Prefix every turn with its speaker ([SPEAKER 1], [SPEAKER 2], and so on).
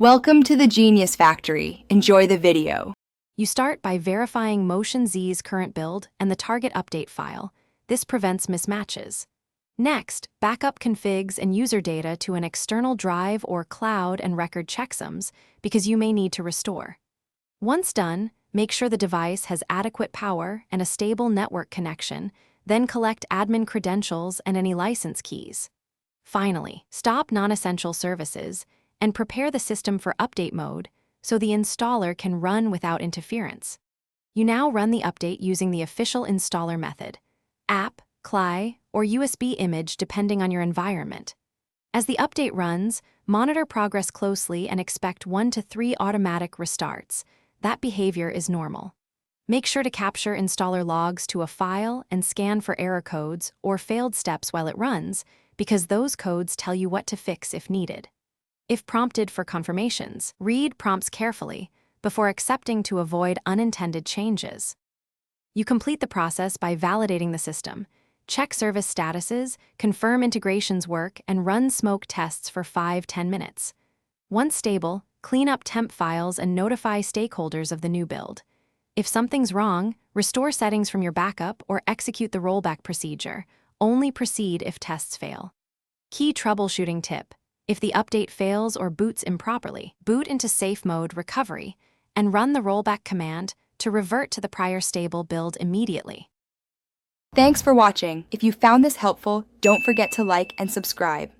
[SPEAKER 1] Welcome to the Genius Factory. Enjoy the video.
[SPEAKER 2] You start by verifying Motion Z's current build and the target update file. This prevents mismatches. Next, backup configs and user data to an external drive or cloud and record checksums because you may need to restore. Once done, make sure the device has adequate power and a stable network connection, then collect admin credentials and any license keys. Finally, stop non-essential services and prepare the system for update mode so the installer can run without interference. You now run the update using the official installer method, app, CLI, or USB image depending on your environment. As the update runs, monitor progress closely and expect 1 to 3 automatic restarts. That behavior is normal. Make sure to capture installer logs to a file and scan for error codes or failed steps while it runs, because those codes tell you what to fix if needed. If prompted for confirmations, read prompts carefully before accepting to avoid unintended changes. You complete the process by validating the system, check service statuses, confirm integrations work, and run smoke tests for 5-10 minutes. Once stable, clean up temp files and notify stakeholders of the new build. If something's wrong, restore settings from your backup or execute the rollback procedure. Only proceed if tests fail. Key troubleshooting tip: if the update fails or boots improperly, boot into safe mode recovery and run the rollback command to revert to the prior stable build immediately.
[SPEAKER 1] Thanks for watching. If you found this helpful, don't forget to like and subscribe.